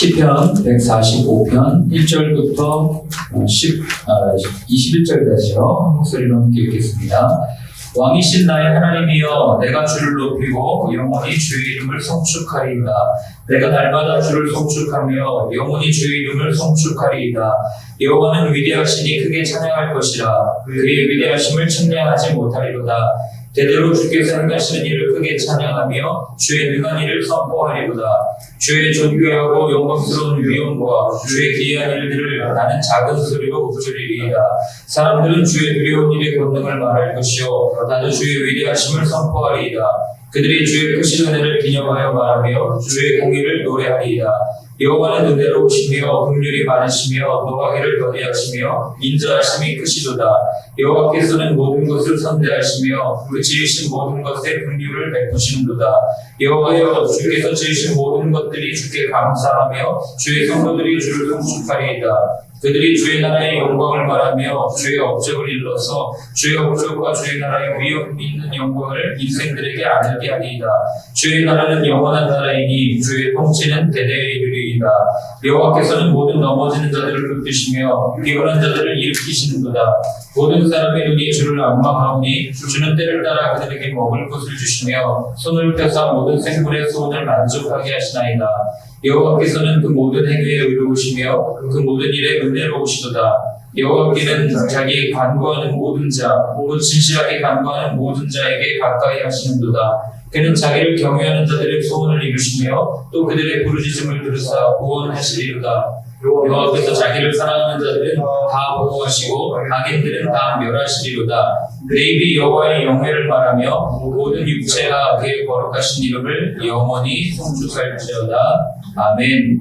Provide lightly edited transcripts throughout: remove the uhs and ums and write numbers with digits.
시편 145편 1절부터 21절까지요. 한 목소리로 함께 읽겠습니다. 왕이신 나의 하나님이여, 내가 주를 높이고 영원히 주의 이름을 송축하리이다. 내가 날마다 주를 송축하며 영원히 주의 이름을 송축하리이다. 여호와는 위대하시니 크게 찬양할 것이라. 그의 위대하심을 측량하지 못하리로다. 대대로 주께서 행하시는 일을 크게 찬양하며 주의 능한 일을 선포하리로다. 주의 존귀하고 영광스러운 위엄과 주의 기이한 일들을 나는 작은 소리로 부르리이다. 사람들은 주의 두려운 일의 권능을 말할 것이요, 나도 주의 위대하심을 선포하리이다. 그들이 주의 크신 은혜를 기념하여 말하며 주의 공의를 노래하리이다. 여호와는 은혜로우시며 긍휼이 많으시며 노하기를 더디하시며 인자하심이 크시도다. 여호와께서는 모든 것을 선대하시며 그 지으신 모든 것에 긍휼을 베푸시는도다. 여호와여, 주께서 지으신 모든 것들이 주께 감사하며 주의 성도들이 주를 송축하리이다. 그들이 주의 나라의 영광을 말하며 주의 업적을 일러서 주의 업적과 주의 나라의 위엄 있는 영광을 인생들에게 알게 하리이다. 주의 나라는 영원한 나라이니 주의 통치는 대대에 이르리이다. 여호와께서는 모든 넘어지는 자들을 붙드시며 피곤한 자들을 일으키시는도다. 모든 사람의 눈이 주를 앙망하오니 주는 때를 따라 그들에게 먹을 것을 주시며 손을 펴사 모든 생물의 소원을 만족하게 하시나이다. 여호와께서는 그 모든 행위에 의로우시며 그 모든 일에 은혜로우시도다. 여호와께는 자기 간구하는 모든 자, 곧 진실하게 간구하는 모든 자에게 가까이 하시는도다. 그는 자기를 경외하는 자들의 소원을 이루시며 또 그들의 부르짖음을 들으사 구원하시리로다. 여호와께서 자기를 사랑하는 자들은 다 보호하시고 악인들은 다 멸하시리로다. 내 입이 여호와의 영예를 말하며 모든 육체가 그의 거룩하신 이름을 영원히 송축할지어다. 아멘.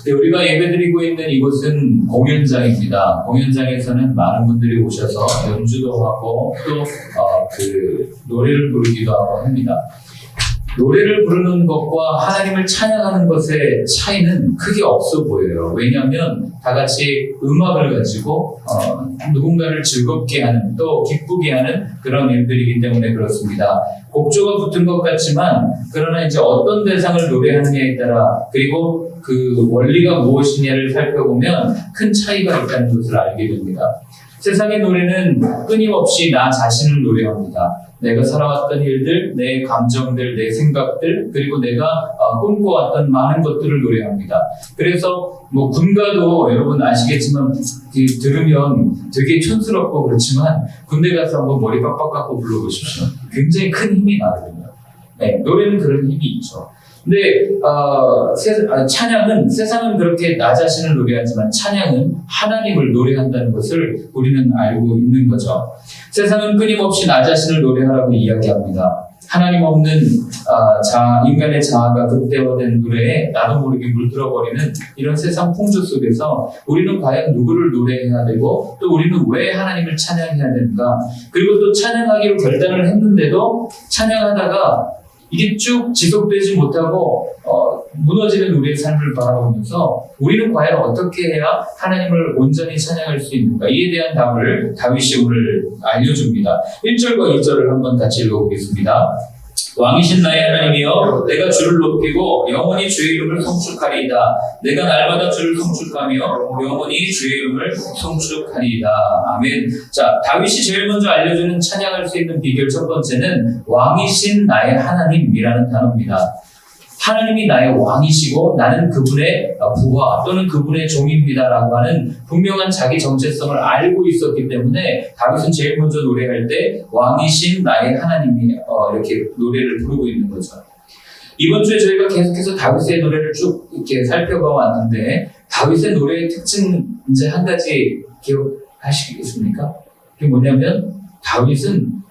네, 우리가 예배드리고 있는 이곳은 공연장입니다. 공연장에서는 많은 분들이 오셔서 연주도 하고 또 노래를 부르기도 하고 합니다. 노래를 부르는 것과 하나님을 찬양하는 것의 차이는 크게 없어 보여요. 왜냐하면 다 같이 음악을 가지고 누군가를 즐겁게 하는, 또 기쁘게 하는 그런 일들이기 때문에 그렇습니다. 곡조가 붙은 것 같지만 그러나 이제 어떤 대상을 노래하느냐에 따라, 그리고 그 원리가 무엇이냐를 살펴보면 큰 차이가 있다는 것을 알게 됩니다. 세상의 노래는 끊임없이 나 자신을 노래합니다. 내가 살아왔던 일들, 내 감정들, 내 생각들, 그리고 내가 꿈꿔왔던 많은 것들을 노래합니다. 그래서 군가도 여러분 아시겠지만 들으면 되게 촌스럽고 그렇지만 군대 가서 한번 머리 빡빡 깎고 불러보십시오. 굉장히 큰 힘이 나거든요. 네, 노래는 그런 힘이 있죠. 근데 찬양은, 세상은 그렇게 나 자신을 노래하지만 찬양은 하나님을 노래한다는 것을 우리는 알고 있는 거죠. 세상은 끊임없이 나 자신을 노래하라고 이야기합니다. 하나님 없는 인간의 자아가 극대화된 노래에 나도 모르게 물들어버리는 이런 세상 풍조 속에서 우리는 과연 누구를 노래해야 되고, 또 우리는 왜 하나님을 찬양해야 되는가, 그리고 또 찬양하기로 결단을 했는데도 찬양하다가 이게 쭉 지속되지 못하고 무너지는 우리의 삶을 바라보면서 우리는 과연 어떻게 해야 하나님을 온전히 찬양할 수 있는가, 이에 대한 답을 다윗이 오늘 알려줍니다. 1절과 2절을 한번 같이 읽어보겠습니다. 왕이신 나의 하나님이여, 내가 주를 높이고 영원히 주의 이름을 송축하리이다. 내가 날마다 주를 송축하며 영원히 주의 이름을 송축하리이다. 아멘. 자, 다윗이 제일 먼저 알려주는 찬양할 수 있는 비결 첫 번째는 왕이신 나의 하나님이라는 단어입니다. 하나님이 나의 왕이시고 나는 그분의 부하 또는 그분의 종입니다라고 하는 분명한 자기 정체성을 알고 있었기 때문에 다윗은 제일 먼저 노래할 때 왕이신 나의 하나님이 이렇게 노래를 부르고 있는 거죠. 이번 주에 저희가 계속해서 다윗의 노래를 쭉 이렇게 살펴봐 왔는데, 다윗의 노래의 특징 이제 한 가지 기억하시겠습니까? 그게 뭐냐면 다윗은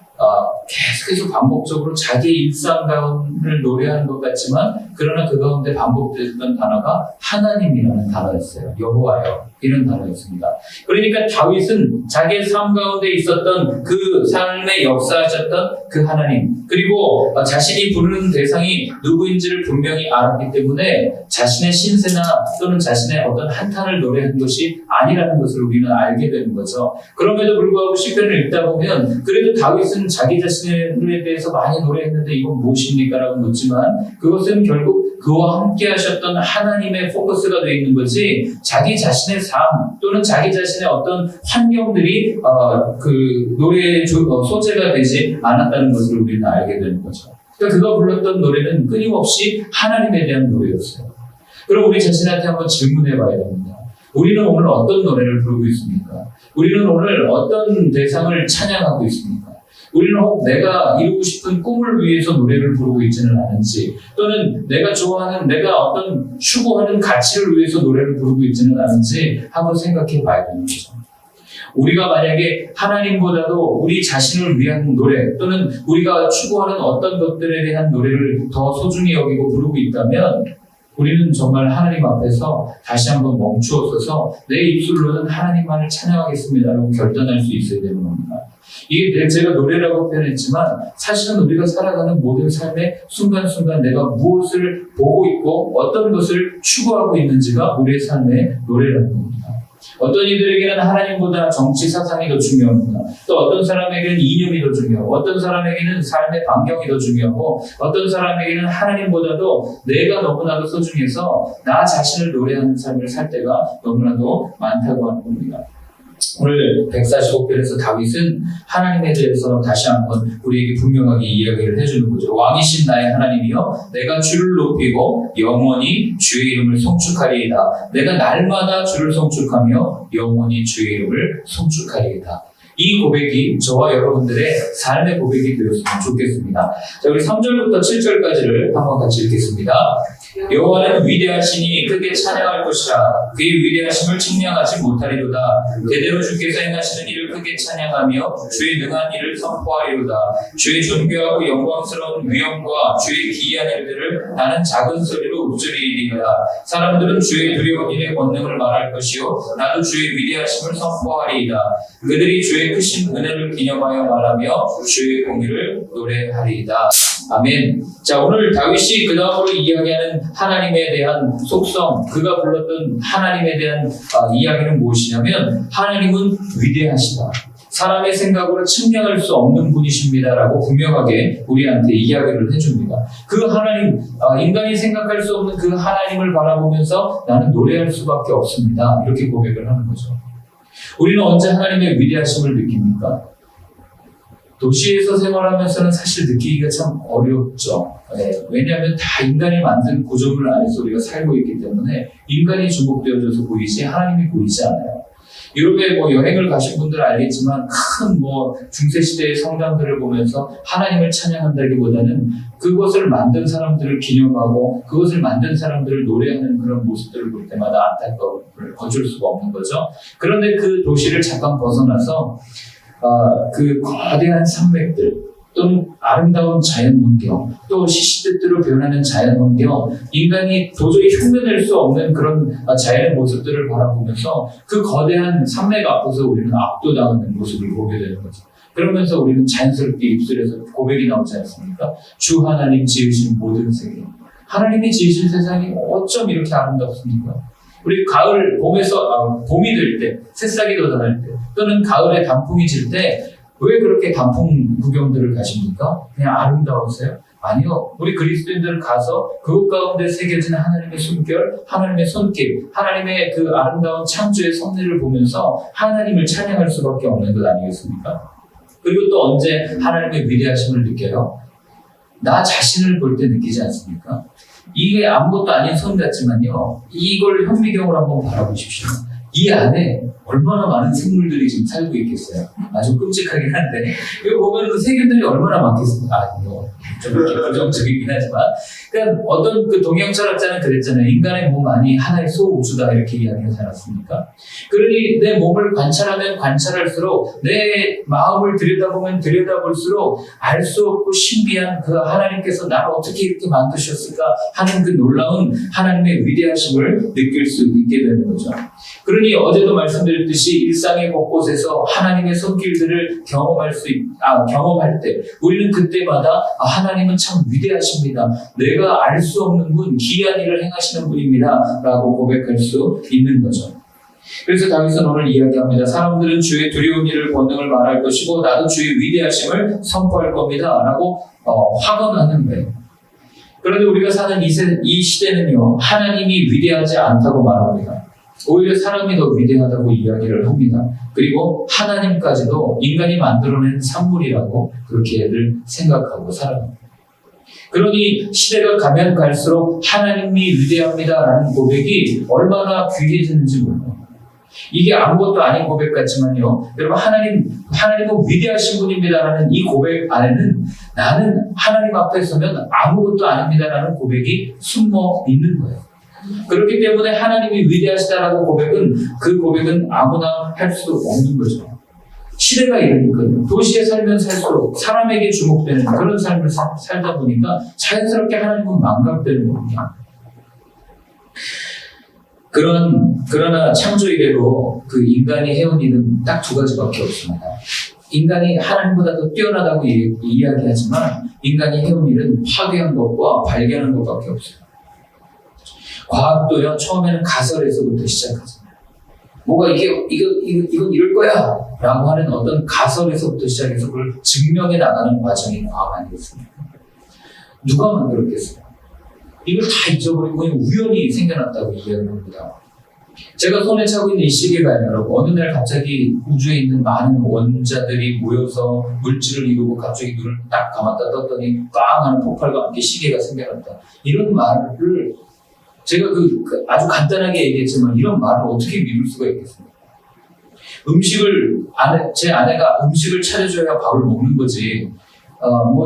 계속해서 반복적으로 자기의 일상 가운데를 노래하는 것 같지만, 그러나 그 가운데 반복됐던 단어가 하나님이라는 단어였어요. 여호와여, 이런 단어였습니다. 그러니까 다윗은 자기의 삶 가운데 있었던 그 삶에 역사하셨던 그 하나님, 그리고 자신이 부르는 대상이 누구인지를 분명히 알았기 때문에 자신의 신세나 또는 자신의 어떤 한탄을 노래한 것이 아니라는 것을 우리는 알게 되는 거죠. 그럼에도 불구하고 시편을 읽다 보면 그래도 다윗은 자기 자신에 대해서 많이 노래했는데 이건 무엇입니까? 라고 묻지만 그것은 결국 그와 함께 하셨던 하나님의 포커스가 되어 있는 거지 자기 자신의 삶 또는 자기 자신의 어떤 환경들이 그 노래의 소재가 되지 않았다는 것을 우리는 알게 되는 거죠. 그러니까 그가 불렀던 노래는 끊임없이 하나님에 대한 노래였어요. 그럼 우리 자신한테 한번 질문해 봐야 됩니다. 우리는 오늘 어떤 노래를 부르고 있습니까? 우리는 오늘 어떤 대상을 찬양하고 있습니까? 우리는 혹 내가 이루고 싶은 꿈을 위해서 노래를 부르고 있지는 않은지, 또는 내가 좋아하는, 내가 어떤 추구하는 가치를 위해서 노래를 부르고 있지는 않은지 한번 생각해 봐야 되는 거죠. 우리가 만약에 하나님보다도 우리 자신을 위한 노래, 또는 우리가 추구하는 어떤 것들에 대한 노래를 더 소중히 여기고 부르고 있다면 우리는 정말 하나님 앞에서 다시 한번 멈추어서서 내 입술로는 하나님만을 찬양하겠습니다라고 결단할 수 있어야 되는 겁니다. 이게 제가 노래라고 표현했지만 사실은 우리가 살아가는 모든 삶의 순간순간 내가 무엇을 보고 있고 어떤 것을 추구하고 있는지가 우리의 삶의 노래라는 겁니다. 어떤 이들에게는 하나님보다 정치 사상이 더 중요합니다. 또 어떤 사람에게는 이념이 더 중요하고, 어떤 사람에게는 삶의 반경이 더 중요하고, 어떤 사람에게는 하나님보다도 내가 너무나도 소중해서 나 자신을 노래하는 삶을 살 때가 너무나도 많다고 하는 겁니다. 오늘 145편에서 다윗은 하나님에 대해서 다시 한번 우리에게 분명하게 이야기를 해주는 거죠. 왕이신 나의 하나님이여, 내가 주를 높이고 영원히 주의 이름을 송축하리이다. 내가 날마다 주를 송축하며 영원히 주의 이름을 송축하리이다. 이 고백이 저와 여러분들의 삶의 고백이 되었으면 좋겠습니다. 자, 우리 3절부터 7절까지를 한번 같이 읽겠습니다. 여호와는 위대하시니 크게 찬양할 것이라. 그의 위대하심을 측량하지 못하리로다. 대대로 주께서 행하시는 일을 크게 찬양하며 주의 능한 일을 선포하리로다. 주의 존귀하고 영광스러운 위엄과 주의 기이한 일들을 나는 작은 소리로 읊조리리이다. 사람들은 주의 두려운 일의 권능을 말할 것이요 나도 주의 위대하심을 선포하리이다. 그들이 주의 크신 은혜를 기념하여 말하며 주의 공의를 노래하리이다. 아멘. 자, 오늘 다윗이 그 다음으로 이야기하는 하나님에 대한 속성, 그가 불렀던 하나님에 대한 이야기는 무엇이냐면 하나님은 위대하시다. 사람의 생각으로 측량할 수 없는 분이십니다라고 분명하게 우리한테 이야기를 해줍니다. 그 하나님, 인간이 생각할 수 없는 그 하나님을 바라보면서 나는 노래할 수밖에 없습니다. 이렇게 고백을 하는 거죠. 우리는 언제 하나님의 위대하심을 느낍니까? 도시에서 생활하면서는 사실 느끼기가 참 어렵죠. 네, 왜냐하면 다 인간이 만든 구조물 안에서 우리가 살고 있기 때문에 인간이 주목되어져서 보이지 하나님이 보이지 않아요. 유럽에 여행을 가신 분들 알겠지만 큰 중세시대의 성당들을 보면서 하나님을 찬양한다기보다는 그것을 만든 사람들을 기념하고 그것을 만든 사람들을 노래하는 그런 모습들을 볼 때마다 안타까움을 거줄 수가 없는 거죠. 그런데 그 도시를 잠깐 벗어나서 그 거대한 산맥들 또는 아름다운 자연 환경, 또 시시때때로 변하는 자연 환경, 인간이 도저히 흉내낼 수 없는 그런 자연의 모습들을 바라보면서 그 거대한 산맥 앞에서 우리는 압도당하는 모습을 보게 되는 거죠. 그러면서 우리는 자연스럽게 입술에서 고백이 나오지 않습니까? 주 하나님 지으신 모든 세계, 하나님이 지으신 세상이 어쩜 이렇게 아름답습니까? 우리 가을, 봄이 될 때, 새싹이 돋아날 때, 또는 가을에 단풍이 질 때, 왜 그렇게 단풍 구경들을 가십니까? 그냥 아름다워서요? 아니요. 우리 그리스도인들은 가서 그것 가운데 새겨진 하나님의 숨결, 하나님의 손길, 하나님의 그 아름다운 창조의 섭리를 보면서 하나님을 찬양할 수밖에 없는 것 아니겠습니까? 그리고 또 언제 하나님의 위대하심을 느껴요? 나 자신을 볼 때 느끼지 않습니까? 이게 아무것도 아닌 손 같지만요. 이걸 현미경으로 한번 바라보십시오. 이 안에 얼마나 많은 생물들이 지금 살고 있겠어요. 아주 끔찍하긴 한데 이거 보면 그 세균들이 얼마나 많겠습니까? 좀 이렇게 부정적이긴 하지만 그러니까 어떤 그 동양 철학자는 그랬잖아요. 인간의 몸 안이 하나의 소우주다 이렇게 이야기하지 않았습니까? 그러니 내 몸을 관찰하면 관찰할수록 내 마음을 들여다보면 들여다볼수록 알 수 없고 신비한 그 하나님께서 나를 어떻게 이렇게 만드셨을까 하는 그 놀라운 하나님의 위대하심을 느낄 수 있게 되는 거죠. 그러니 어제도 말씀드렸듯이 일상의 곳곳에서 하나님의 손길들을 경험할 때 우리는 그때마다 하나님은 참 위대하십니다. 내가 알 수 없는 분, 기이한 일을 행하시는 분입니다. 라고 고백할 수 있는 거죠. 그래서 다윗은 오늘 이야기합니다. 사람들은 주의 두려운 일을 권능을 말할 것이고 나도 주의 위대하심을 선포할 겁니다. 라고 확언하는 거예요. 그런데 우리가 사는 이 시대는요, 하나님이 위대하지 않다고 말합니다. 오히려 사람이 더 위대하다고 이야기를 합니다. 그리고 하나님까지도 인간이 만들어낸 산물이라고 그렇게들 생각하고 살아갑니다. 그러니 시대가 가면 갈수록 하나님이 위대합니다라는 고백이 얼마나 귀해지는지 몰라요. 이게 아무것도 아닌 고백 같지만요, 여러분, 하나님은 위대하신 분입니다라는 이 고백 안에는 나는 하나님 앞에 서면 아무것도 아닙니다라는 고백이 숨어 있는 거예요. 그렇기 때문에 하나님이 위대하시다라고 그 고백은 아무나 할 수 없는 거죠. 시대가 이러니까요. 도시에 살면 살수록 사람에게 주목되는 그런 삶을 살다 보니까 자연스럽게 하나님은 망각되는 겁니다. 그러나 창조 이래로 그 인간이 해온 일은 딱 두 가지밖에 없습니다. 인간이 하나님보다 더 뛰어나다고 이야기하지만 인간이 해온 일은 파괴한 것과 발견한 것밖에 없어요. 과학도요, 처음에는 가설에서부터 시작하잖아요. 뭐가 이건 이럴 거야 라고 하는 어떤 가설에서부터 시작해서 그걸 증명해 나가는 과정이 과학 아니겠습니까? 누가 만들었겠어요? 이걸 다 잊어버리고 그냥 우연히 생겨났다고 이야기합니다. 제가 손에 차고 있는 이 시계가 아니라 어느 날 갑자기 우주에 있는 많은 원자들이 모여서 물질을 이루고 갑자기 눈을 딱 감았다 떴더니 빵 하는 폭발과 함께 시계가 생겨났다. 이런 말을 제가 아주 간단하게 얘기했지만 이런 말을 어떻게 믿을 수가 있겠습니까? 제 아내가 음식을 차려줘야 밥을 먹는 거지.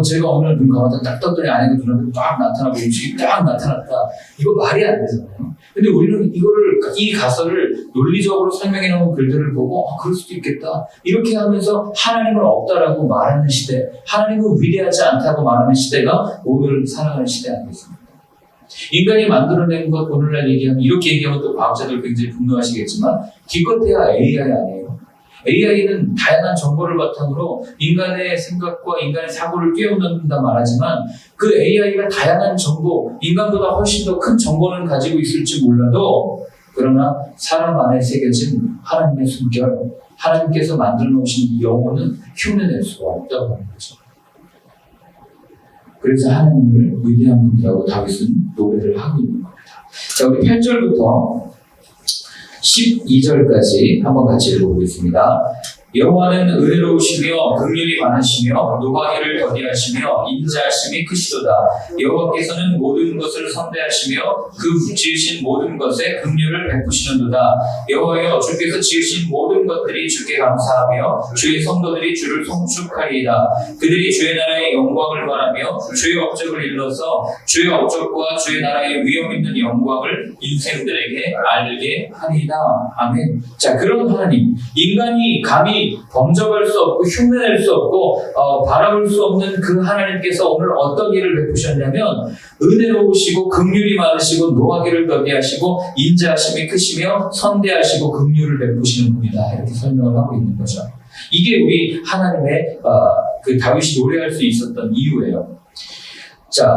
제가 오늘 눈 감았다 딱 떴더니 아내가 눈앞에 딱 나타나고 음식이 딱 나타났다. 이거 말이 안 되잖아요. 근데 우리는 이 가설을 논리적으로 설명해 놓은 글들을 보고, 그럴 수도 있겠다. 이렇게 하면서 하나님은 없다라고 말하는 시대, 하나님은 위대하지 않다고 말하는 시대가 오늘 살아가는 시대 아니겠습니까? 인간이 만들어낸 것, 오늘날 얘기하면, 이렇게 얘기하면 또 과학자들 굉장히 분노하시겠지만, 기껏해야 AI 아니에요. AI는 다양한 정보를 바탕으로 인간의 생각과 인간의 사고를 뛰어넘는다 말하지만 그 AI가 다양한 정보, 인간보다 훨씬 더 큰 정보는 가지고 있을지 몰라도 그러나 사람 안에 새겨진 하나님의 숨결, 하나님께서 만들어 놓으신 영혼은 흉내낼 수가 없다고 하는 거죠. 그래서 하나님을 위대한 분이라고 다윗은 노래를 하고 있는 겁니다. 자, 우리 8절부터 12절까지 한번 같이 읽어보겠습니다. 여호와는 은혜로우시며 긍휼이 많으시며 노하기를 더디하시며 인자하심이 크시도다. 여호와께서는 모든 것을 선대하시며 그 지으신 모든 것에 긍휼을 베푸시는도다. 여호와여, 주께서 지으신 모든 것들이 주께 감사하며 주의 성도들이 주를 송축하리이다. 그들이 주의 나라의 영광을 말하며 주의 업적을 일러서 주의 업적과 주의 나라의 위엄 있는 영광을 인생들에게 알게 하리이다. 아멘. 자, 그런 하나님, 인간이 감히 범접할 수 없고 흉내낼 수 없고 바라볼 수 없는 그 하나님께서 오늘 어떤 일을 베푸셨냐면 은혜로우시고 긍휼이 많으시고 노하기를 더디하시고 인자하심이 크시며 선대하시고 긍휼을 베푸시는 분이다. 이렇게 설명을 하고 있는 거죠. 이게 우리 하나님의 그 다윗이 노래할 수 있었던 이유예요. 자,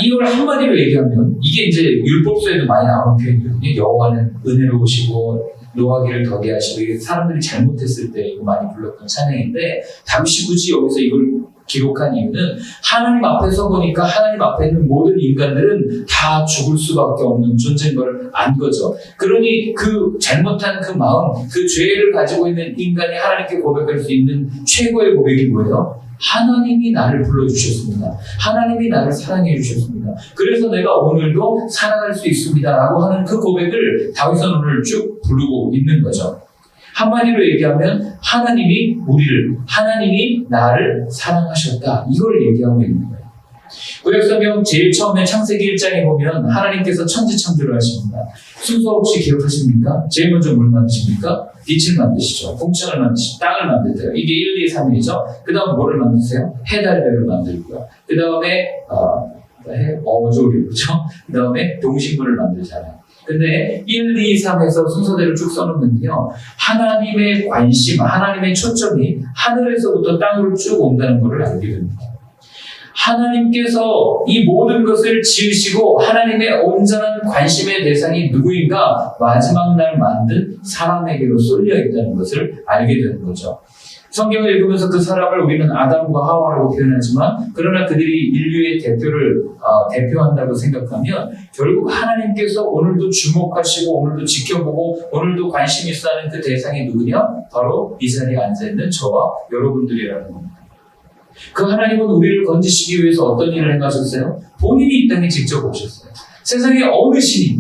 이걸 한마디로 얘기하면 이게 이제 율법서에도 많이 나오는 표현이거든요. 여호와는 은혜로우시고 노하기를 더디하시고, 이게 사람들이 잘못했을 때 이거 많이 불렀던 찬양인데 다윗이 굳이 여기서 이걸 기록한 이유는 하나님 앞에 서 보니까 하나님 앞에 있는 모든 인간들은 다 죽을 수밖에 없는 존재인 걸 안 거죠. 그러니 그 잘못한 그 마음, 그 죄를 가지고 있는 인간이 하나님께 고백할 수 있는 최고의 고백이 뭐예요? 하나님이 나를 불러주셨습니다. 하나님이 나를 사랑해 주셨습니다. 그래서 내가 오늘도 살아갈 수 있습니다 라고 하는 그 고백을 다윗은 오늘 쭉 부르고 있는 거죠. 한마디로 얘기하면 하나님이 하나님이 나를 사랑하셨다, 이걸 얘기하고 있는 거예요. 구약성경 제일 처음에 창세기 1장에 보면 하나님께서 천지창조를 하십니다. 순서 혹시 기억하십니까? 제일 먼저 뭘 만드십니까? 빛을 만드시죠. 풍천을 만드시죠. 땅을 만드세요. 이게 1, 2, 3이죠. 그 다음 뭐를 만드세요? 해달별을 만들고요. 그 다음에 어조류죠. 그 다음에 동식물을 만들잖아요. 근데 1, 2, 3에서 순서대로 쭉 써놓으면요, 하나님의 관심, 하나님의 초점이 하늘에서부터 땅으로 쭉 온다는 것을 알게 됩니다. 하나님께서 이 모든 것을 지으시고 하나님의 온전한 관심의 대상이 누구인가? 마지막 날 만든 사람에게로 쏠려 있다는 것을 알게 되는 거죠. 성경을 읽으면서 그 사람을 우리는 아담과 하와라고 표현하지만 그러나 그들이 인류의 대표를 대표한다고 생각하면 결국 하나님께서 오늘도 주목하시고 오늘도 지켜보고 오늘도 관심 있어 하는 그 대상이 누구냐? 바로 이 자리에 앉아있는 저와 여러분들이라는 겁니다. 그 하나님은 우리를 건지시기 위해서 어떤 일을 행하셨어요? 본인이 이 땅에 직접 오셨어요. 세상에 어느 신이,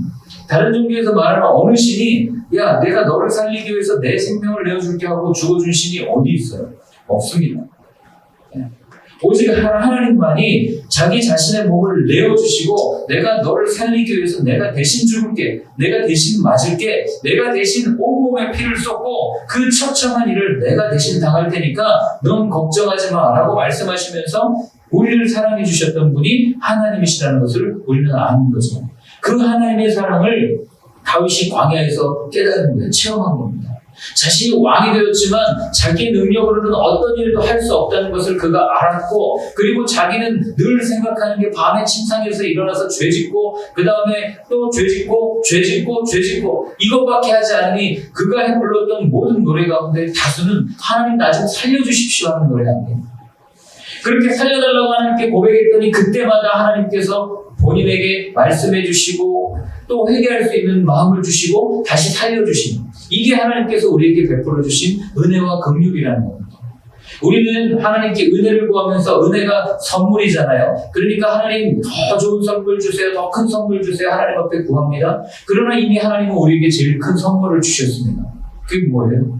다른 종교에서 말하는 어느 신이 야, 내가 너를 살리기 위해서 내 생명을 내어줄게 하고 죽어준 신이 어디 있어요? 없습니다. 오직 하나님만이 자기 자신의 몸을 내어주시고 내가 너를 살리기 위해서 내가 대신 죽을게, 내가 대신 맞을게, 내가 대신 온몸에 피를 쏟고 그 처참한 일을 내가 대신 당할 테니까 넌 걱정하지 마 라고 말씀하시면서 우리를 사랑해 주셨던 분이 하나님이시라는 것을 우리는 아는 거죠. 그 하나님의 사랑을 다윗이 광야에서 깨달은 거예요. 체험한 겁니다. 자신이 왕이 되었지만 자기의 능력으로는 어떤 일도 할 수 없다는 것을 그가 알았고, 그리고 자기는 늘 생각하는 게 밤에 침상에서 일어나서 죄짓고 그 다음에 또 죄짓고 이것밖에 하지 않으니 그가 불렀던 모든 노래 가운데 다수는 하나님 나 좀 살려주십시오 하는 노래 아니에요. 그렇게 살려달라고 하나님께 고백했더니 그때마다 하나님께서 본인에게 말씀해 주시고 또 회개할 수 있는 마음을 주시고 다시 살려주시는, 이게 하나님께서 우리에게 베풀어 주신 은혜와 긍휼이라는 겁니다. 우리는 하나님께 은혜를 구하면서 은혜가 선물이잖아요. 그러니까 하나님 더 좋은 선물 주세요, 더 큰 선물 주세요 하나님 앞에 구합니다. 그러나 이미 하나님은 우리에게 제일 큰 선물을 주셨습니다. 그게 뭐예요?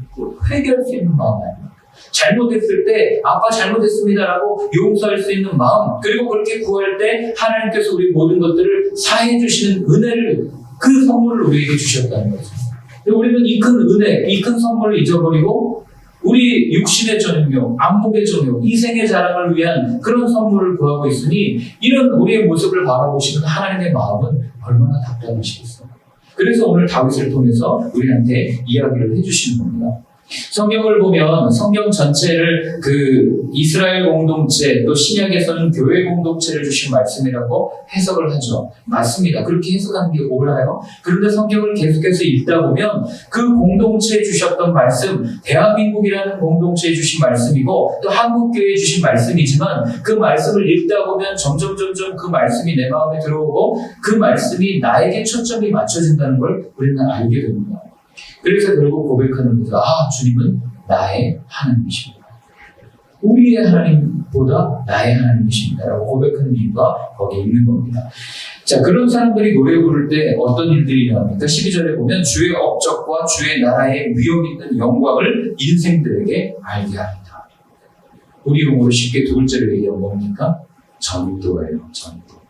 회개할 수 있는 마음 아닙니까? 잘못했을 때 아빠 잘못했습니다라고 용서할 수 있는 마음, 그리고 그렇게 구할 때 하나님께서 우리 모든 것들을 사해 주시는 은혜를, 그 선물을 우리에게 주셨다는 거죠. 우리는 이 큰 은혜, 이 큰 선물을 잊어버리고 우리 육신의 전용, 안목의 전용, 이생의 자랑을 위한 그런 선물을 구하고 있으니 이런 우리의 모습을 바라보시는 하나님의 마음은 얼마나 답답하시겠어요. 그래서 오늘 다윗을 통해서 우리한테 이야기를 해주시는 겁니다. 성경을 보면 성경 전체를 그 이스라엘 공동체, 또 신약에서는 교회 공동체를 주신 말씀이라고 해석을 하죠. 맞습니다. 그렇게 해석하는 게 옳아요. 그런데 성경을 계속해서 읽다 보면 그 공동체에 주셨던 말씀, 대한민국이라는 공동체에 주신 말씀이고 또 한국교회에 주신 말씀이지만 그 말씀을 읽다 보면 점점 그 말씀이 내 마음에 들어오고 그 말씀이 나에게 초점이 맞춰진다는 걸 우리는 알게 됩니다. 그래서 결국 고백하는 거죠. 주님은 나의 하나님이십니다. 우리의 하나님보다 나의 하나님이십니다 라고 고백하는 이유가 거기에 있는 겁니다. 자, 그런 사람들이 노래 부를 때 어떤 일들이 일어납니까? 12절에 보면 주의 업적과 주의 나라의 위엄 있는 영광을 인생들에게 알게 합니다. 우리 용어로 쉽게 두 글자를 얘기하면 뭡니까? 전도예요. 전도.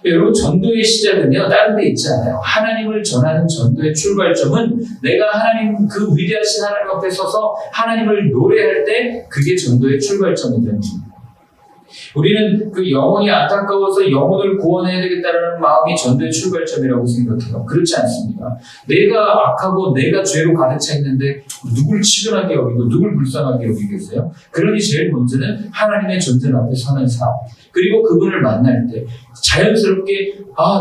여러분, 전도의 시작은요 다른 데 있지 않아요. 하나님을 전하는 전도의 출발점은 내가 하나님, 그 위대하신 하나님 앞에 서서 하나님을 노래할 때 그게 전도의 출발점이 되는 겁니다. 우리는 그 영혼이 안타까워서 영혼을 구원해야 되겠다는 마음이 전도의 출발점이라고 생각해요. 그렇지 않습니다. 내가 악하고 내가 죄로 가득 차 있는데 누굴 치근하게 여기고 누굴 불쌍하게 여기겠어요? 그러니 제일 먼저는 하나님의 존재 앞에 서는 삶, 그리고 그분을 만날 때 자연스럽게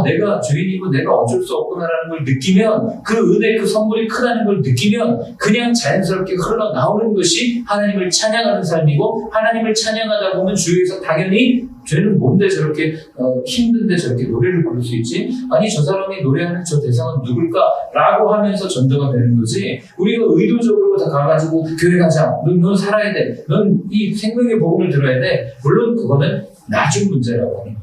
내가 죄인이고 내가 어쩔 수 없구나라는 걸 느끼면, 그 은혜, 그 선물이 크다는 걸 느끼면 그냥 자연스럽게 흘러나오는 것이 하나님을 찬양하는 삶이고, 하나님을 찬양하다 보면 주위에서 당연히 죄는 뭔데 저렇게 힘든데 저렇게 노래를 부를 수 있지? 아니 저 사람이 노래하는 저 대상은 누굴까? 라고 하면서 전도가 되는 거지, 우리가 의도적으로 다 가가지고 교회 가자, 넌 살아야 돼, 넌 이 생명의 복음을 들어야 돼, 물론 그거는 나중 문제라고 합니다.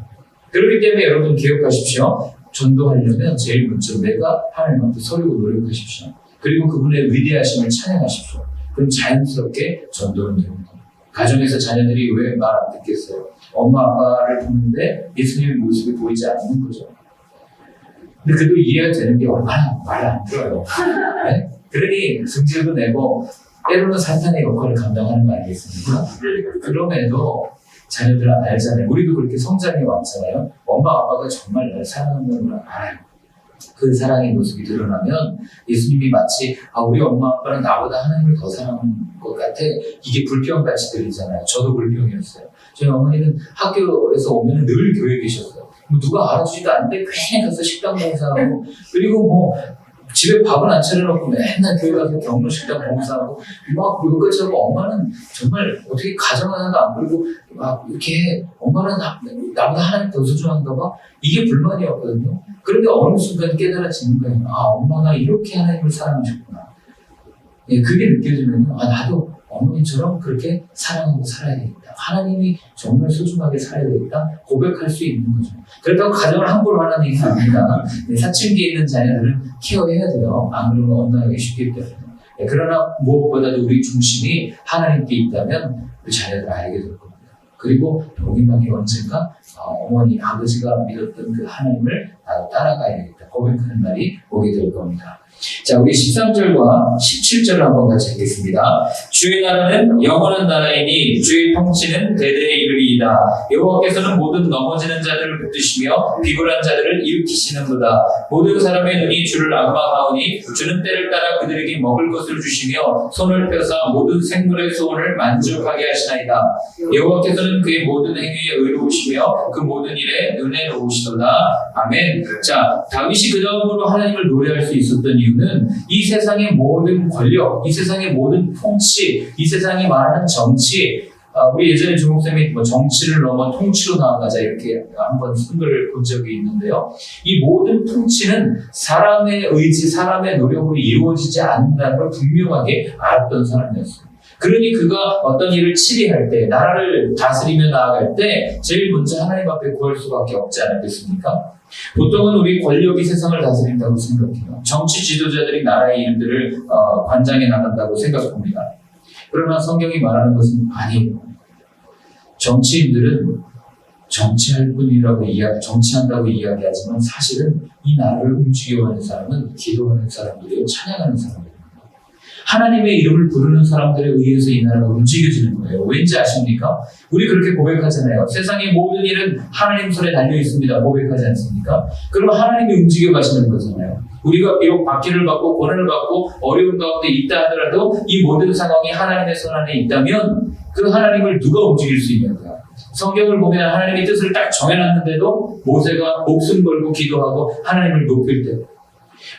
그렇기 때문에 여러분 기억하십시오. 전도하려면 제일 먼저 내가 하나님 앞에 서리고 노력하십시오. 그리고 그분의 위대하심을 찬양하십시오. 그럼 자연스럽게 전도는 됩니다. 가정에서 자녀들이 왜 말 안 듣겠어요? 엄마 아빠를 보는데 예수님의 모습이 보이지 않는 거죠. 근데 그래도 이해가 되는 게 얼마나 말 안 들어요. 네? 그러니 승질도 내고 때로는 사탄의 역할을 감당하는 거 아니겠습니까? 그럼에도 자녀들은 알잖아요. 우리도 그렇게 성장해 왔잖아요. 엄마 아빠가 정말 나를 사랑하는 걸 알아요. 그 사랑의 모습이 드러나면 예수님이 마치 우리 엄마 아빠는 나보다 하나님을 더 사랑하는 것 같아, 이게 불평같이 들리잖아요. 저도 불평이었어요. 저희 어머니는 학교에서 오면 늘 교회에 계셨어요. 누가 알아주지도 않는데 괜히 가서 식당 봉사하고, 그리고 집에 밥은 안 차려놓고 맨날 교회 가서 경로식당 봉사하고 막 여기까지 하고 엄마는 정말 어떻게 가정 하나도 안 그리고 막 이렇게 엄마는 나보다 하나님 더 소중한가 봐. 이게 불만이었거든요. 그런데 어느 순간 깨달아지는 거예요. 아, 엄마가 이렇게 하나님을 사랑하셨구나. 예, 그게 느껴지면요. 아, 나도 어머니처럼 그렇게 사랑하고 살아야 되겠다. 하나님이 정말 소중하게 살아야 되겠다. 고백할 수 있는 거죠. 그렇다고 가정을 함부로 하는 얘기는 아닙니다. 사춘기에 있는 자녀들은 케어해야 돼요. 안 그러면 엇나가기 쉽기 때문에. 예, 그러나 무엇보다도 우리 중심이 하나님께 있다면 우리 자녀들 알게 될 겁니다. 그리고 동일하게 언젠가 어머니, 아버지가 믿었던 그 하나님을 나도 따라가야 되겠다. 고백하는 날이 오게 될 겁니다. 자, 우리 13절과 17절을 한번 같이 읽겠습니다. 주의 나라는 영원한 나라이니 주의 통치는 대대에 이르리이다. 여호와께서는 모든 넘어지는 자들을 붙드시며 비굴한 자들을 일으키시는도다. 모든 사람의 눈이 주를 악망하오니 주는 때를 따라 그들에게 먹을 것을 주시며 손을 펴사 모든 생물의 소원을 만족하게 하시나이다. 여호와께서는 그의 모든 행위에 의로우시며 그 모든 일에 은혜로우시도다. 아멘. 자, 다윗이 그 다음으로 하나님을 노래할 수 있었던 이유는 이 세상의 모든 권력, 이 세상의 모든 통치, 이 세상이 말하는 정치, 우리 예전에 주목쌤이 정치를 넘어 통치로 나아가자 이렇게 한번 쓴 글을 본 적이 있는데요. 이 모든 통치는 사람의 의지, 사람의 노력으로 이루어지지 않는다는 걸 분명하게 알았던 사람이었어요. 그러니 그가 어떤 일을 치리할 때, 나라를 다스리며 나아갈 때 제일 먼저 하나님 앞에 구할 수밖에 없지 않겠습니까? 보통은 우리 권력이 세상을 다스린다고 생각해요. 정치 지도자들이 나라의 일들을 관장해 나간다고 생각합니다. 그러나 성경이 말하는 것은 아니에요. 정치인들은 정치할 뿐이라고 정치한다고 이야기하지만 사실은 이 나라를 움직여가는 사람은 기도하는 사람들이요, 찬양하는 사람들입니다. 하나님의 이름을 부르는 사람들에 의해서 이 나라가 움직여지는 거예요. 왠지 아십니까? 우리 그렇게 고백하잖아요. 세상의 모든 일은 하나님 손에 달려 있습니다. 고백하지 않습니까? 그럼 하나님이 움직여 가시는 거잖아요. 우리가 비록 박해를 받고 고난을 받고 어려운 가운데 있다 하더라도 이 모든 상황이 하나님의 손 안에 있다면 그 하나님을 누가 움직일 수 있는가? 성경을 보면 하나님의 뜻을 딱 정해놨는데도 모세가 목숨 걸고 기도하고 하나님을 높일 때,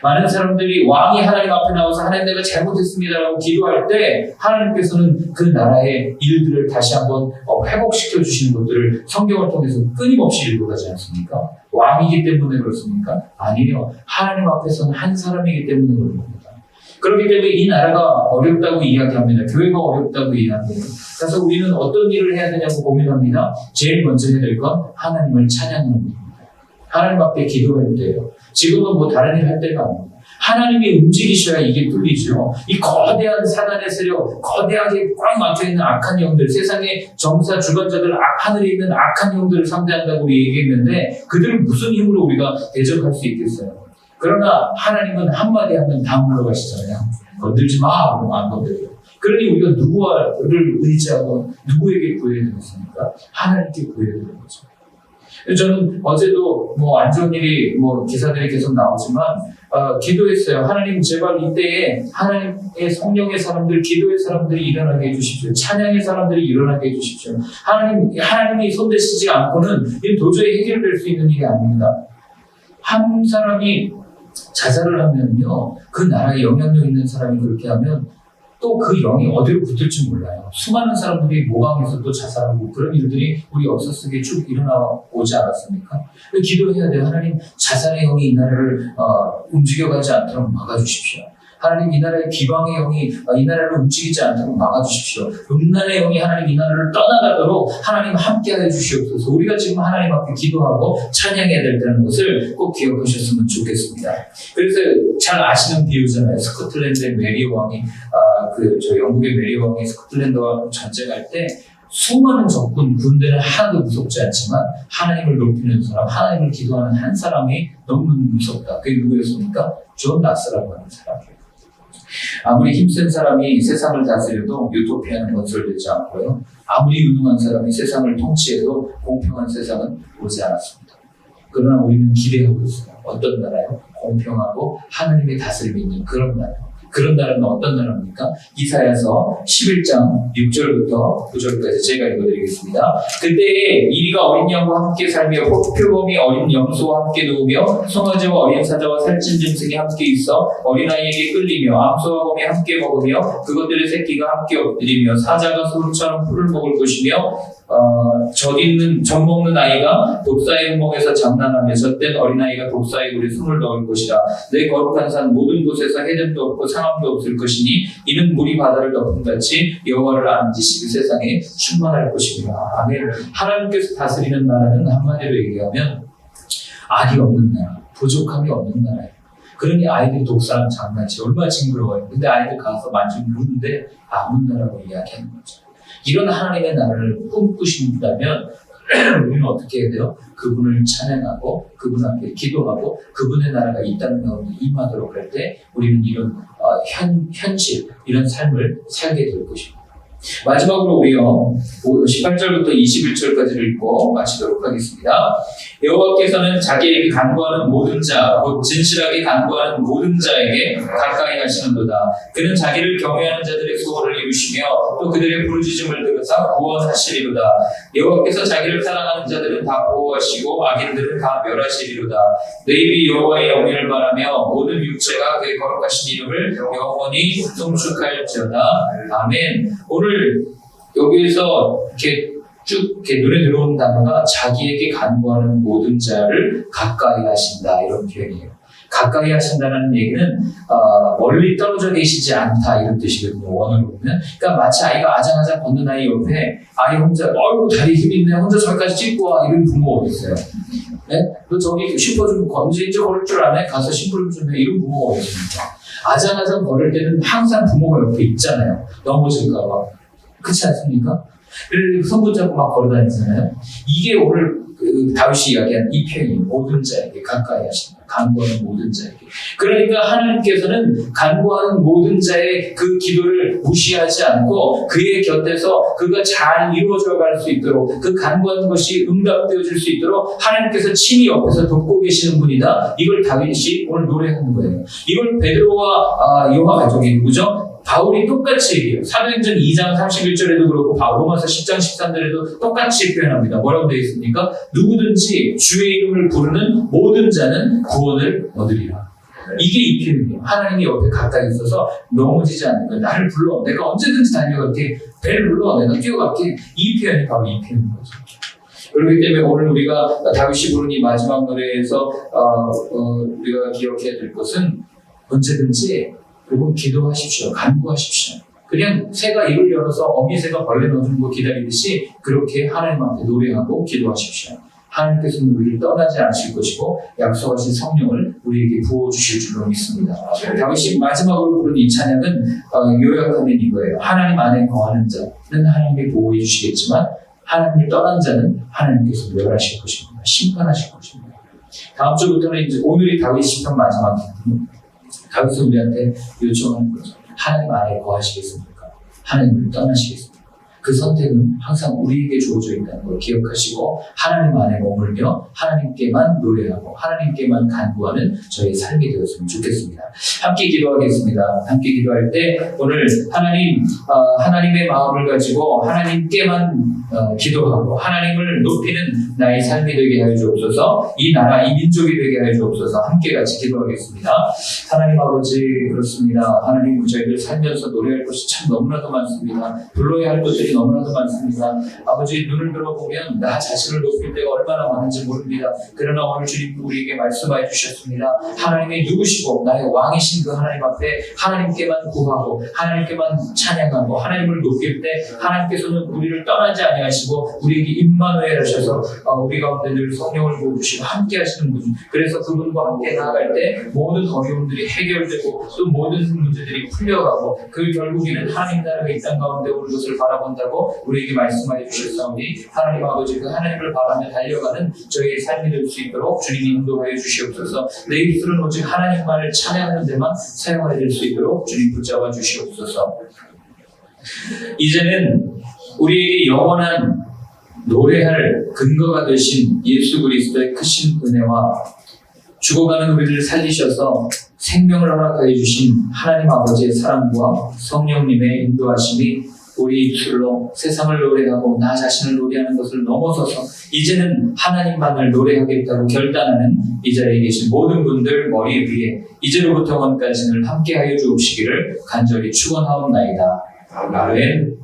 많은 사람들이 왕이 하나님 앞에 나와서 하나님 내가 잘못했습니다라고 기도할 때 하나님께서는 그 나라의 일들을 다시 한번 회복시켜 주시는 것들을 성경을 통해서 끊임없이 읽어가지 않습니까? 왕이기 때문에 그렇습니까? 아니요. 하나님 앞에서는 한 사람이기 때문에 그렇습니다. 그렇기 때문에 이 나라가 어렵다고 이야기합니다. 교회가 어렵다고 이야기합니다. 그래서 우리는 어떤 일을 해야 되냐고 고민합니다. 제일 먼저 해야 될 건 하나님을 찬양하는 겁니다. 하나님 앞에 기도할 때예요. 지금은 뭐 다른 일 할 때가 아닙니다. 하나님이 움직이셔야 이게 뚫리죠. 이 거대한 사단의 세력, 거대하게 꽉 막혀있는 악한 영들, 세상의 정사 주관자들, 하늘에 있는 악한 영들을 상대한다고 우리 얘기했는데 그들을 무슨 힘으로 우리가 대적할 수 있겠어요? 그러나 하나님은 한마디 하면 다 물러가시잖아요. 건들지 마! 그러면 안 건드려요. 그러니 우리가 누구를 의지하고 누구에게 구해야 되겠습니까? 하나님께 구해야 되는 거죠. 저는 어제도 안 좋은 일이 기사들이 계속 나오지만 기도했어요. 하나님 제발 이때에 하나님의 성령의 사람들, 기도의 사람들이 일어나게 해주십시오. 찬양의 사람들이 일어나게 해주십시오. 하나님이 손대시지 않고는 도저히 해결될 수 있는 일이 아닙니다. 한 사람이 자살을 하면요, 그 나라에 영향력 있는 사람이 그렇게 하면 또 그 영이 어디로 붙을지 몰라요. 수많은 사람들이 모방해서 또 자살하고 그런 일들이 우리 역사 속에 쭉 일어나오지 않았습니까? 기도해야 돼요. 하나님 자살의 영이 이 나라를 움직여가지 않도록 막아주십시오. 하나님 이 나라의 비방의 영이 이 나라를 움직이지 않도록 막아주십시오. 음란의 영이 하나님 이 나라를 떠나가도록 하나님 함께하여 주시옵소서. 우리가 지금 하나님 앞에 기도하고 찬양해야 된다는 것을 꼭 기억하셨으면 좋겠습니다. 그래서 잘 아시는 비유잖아요. 스코틀랜드의 메리 왕이 영국의 메리 왕이 스코틀랜드와 전쟁할 때 수많은 적군 군대는 하나도 무섭지 않지만 하나님을 높이는 사람, 하나님을 기도하는 한 사람이 너무 무섭다. 그게 누구였습니까? 존 나스라고 하는 사람이에요. 아무리 힘센 사람이 세상을 다스려도 유토피아는 건설되지 않고요. 아무리 유능한 사람이 세상을 통치해도 공평한 세상은 오지 않았습니다. 그러나 우리는 기대하고 있어요. 어떤 나라요? 공평하고 하나님의 다스림이 있는 그런 나라. 그런 나라는 어떤 나라입니까? 이사야서 11장 6절부터 9절까지 제가 읽어드리겠습니다. 그때에 이리가 어린 양과 함께 살며 표범이 어린 염소와 함께 누우며 송아지와 어린 사자와 살찐 짐승이 함께 있어 어린아이에게 끌리며 암소와 곰이 함께 먹으며 그것들의 새끼가 함께 엎드리며 사자가 소처럼 풀을 먹을 것이며 젖 먹는 아이가 독사의 구멍에서 장난하며 젖된 어린아이가 독사의 굴에 손을 넣을 것이라. 내 거룩한 산 모든 곳에서 해됨도 없고 상함도 없을 것이니 이는 물이 바다를 덮은 같이 여호와를 아는 지식이 세상에 충만할 것입니다. 아멘. 하나님께서 다스리는 나라는 한마디로 얘기하면 악이 없는 나라, 부족함이 없는 나라예요. 그러니 아이들이 독사랑 장난치 얼마나 징그러워요. 근데 아이들 가서 만지면 무는데 아무 나라고 이야기하는 거죠. 이런 하나님의 나라를 꿈꾸신다면 우리는 어떻게 해야 돼요? 그분을 찬양하고 그분 앞에 기도하고 그분의 나라가 있다는 가운데 임하도록 할 때 우리는 이런 현실, 이런 삶을 살게 될 것입니다. 마지막으로 우리요 18절부터 21절까지를 읽고 마치도록 하겠습니다. 여호와께서는 자기에게 간구하는 모든 자, 곧 진실하게 간구하는 모든 자에게 가까이 하시는도다. 그는 자기를 경외하는 자들의 소원을 이루시며 또 그들의 부르짖음을 들으사 구원하시리로다. 여호와께서 자기를 사랑하는 자들은 다 보호하시고 악인들은 다 멸하시리로다. 내 입이 여호와의 영예를 바라며 모든 육체가 그의 거룩하신 이름을 영원히 송축할지어다. 아멘. 오늘 여기에서 이렇게 쭉 이렇게 눈에 들어오는 단어가 자기에게 간구하는 모든 자를 가까이 하신다, 이런 표현이에요. 가까이 하신다는 얘기는 멀리 떨어져 계시지 않다, 이런 뜻이거든요. 원어로 보면. 그러니까 마치 아이가 아장아장 걷는 아이 옆에 아이 혼자 어이구 다리 힘 있네, 혼자 저기까지 찍고 와, 이런 부모가 있어요. 네? 너 저기 슈퍼 좀 건지 이제 걸을 줄 아네? 가서 심부름 좀 해, 이런 부모가 있습니다. 아장아장 걸을 때는 항상 부모가 옆에 있잖아요. 넘어질까 봐. 그렇지 않습니까? 그래서 손 붙잡고 막 걸어다니잖아요. 이게 오늘 다윗이 이야기한 이 표현이 모든 자에게 가까이 하신다. 간구하는 모든 자에게. 그러니까 하나님께서는 간구하는 모든 자의 그 기도를 무시하지 않고 그의 곁에서 그가 잘 이루어져 갈 수 있도록, 그 간구하는 것이 응답되어질 수 있도록 하나님께서 친히 옆에서 돕고 계시는 분이다. 이걸 다윗이 오늘 노래하는 거예요. 이걸 베드로와 요한 가족이 누구죠? 바울이 똑같이 얘기해요. 사도행전 2장 31절에도 그렇고 로마서 10장 13절에도 똑같이 표현합니다. 뭐라고 되어 있습니까? 누구든지 주의 이름을 부르는 모든 자는 구원을 얻으리라. 이게 이 표현이에요. 하나님이 옆에 가까이 있어서 넘어지지 않는 거예요. 나를 불러. 내가 언제든지 달려갈게. 배를 눌러. 내가 뛰어갈게. 이 표현이 바로 이 표현인 거죠. 그렇기 때문에 오늘 우리가 다윗이 부른 이 마지막 노래에서 우리가 기억해야 될 것은 언제든지 그리고 기도하십시오. 간구하십시오. 그냥 새가 입을 열어서 어미새가 벌레 넣어주는 거 기다리듯이 그렇게 하나님 앞에 노래하고 기도하십시오. 하나님께서는 우리를 떠나지 않으실 것이고 약속하신 성령을 우리에게 부어주실 줄로 믿습니다. 다윗이 마지막으로 부른 이 찬양은 요약하면 이거예요. 하나님 안에 거하는 자는 하나님이 보호해 주시겠지만 하나님을 떠난 자는 하나님께서 멸하실 것입니다. 심판하실 것입니다. 다음 주부터는 이제 오늘이 다윗 시편 마지막입니다. 다윗은 우리한테 요청하는 거죠. 하나님 안에 거하시겠습니까? 하나님을 떠나시겠습니까? 그 선택은 항상 우리에게 주어져 있다는 걸 기억하시고 하나님 안에 머물며 하나님께만 노래하고 하나님께만 간구하는 저희 삶이 되었으면 좋겠습니다. 함께 기도하겠습니다. 함께 기도할 때 오늘 하나님의 마음을 가지고 하나님께만 기도하고 하나님을 높이는 나의 삶이 되게 하여 주옵소서. 이 나라, 이 민족이 되게 하여 주옵소서. 함께 같이 기도하겠습니다. 하나님 아버지, 그렇습니다. 하나님, 저희들 살면서 노래할 것이 참 너무나도 많습니다. 불러야 할 것들이 너무나도 많습니다. 아버지, 눈을 들어보면 나 자신을 높일 때가 얼마나 많은지 모릅니다. 그러나 오늘 주님 우리에게 말씀하여 주셨습니다. 하나님이 누구시고 나의 왕이신 그 하나님 앞에 하나님께만 구하고 하나님께만 찬양하고 하나님을 높일 때 하나님께서는 우리를 떠나지 아니하시고 우리에게 임마누엘 하셔서 우리 가운데 늘 성령을 부어주시고 함께 하시는 분. 그래서 그분과 함께 나아갈 때 모든 어려움들이 해결되고 또 모든 문제들이 풀려가고 그 결국에는 하나님 나라가 이 땅 가운데 오는 것을 바라본다고 우리에게 말씀하여 주셨사오니 하나님 아버지, 그 하나님을 바라며 달려가는 저희의 삶이 될 수 있도록 주님이 인도하여 주시옵소서. 내 입술은 오직 하나님만을 찬양하는 데만 사용하여 될 수 있도록 주님 붙잡아 주시옵소서. 이제는 우리에게 영원한 노래할 근거가 되신 예수 그리스도의 크신 은혜와 죽어가는 우리를 살리셔서 생명을 허락하여 주신 하나님 아버지의 사랑과 성령님의 인도하심이 우리 입술로 세상을 노래하고 나 자신을 노래하는 것을 넘어서서 이제는 하나님만을 노래하겠다고 결단하는 이 자리에 계신 모든 분들 머리 위에 이제로부터 영원까지는 함께하여 주옵시기를 간절히 축원하옵나이다. 아멘.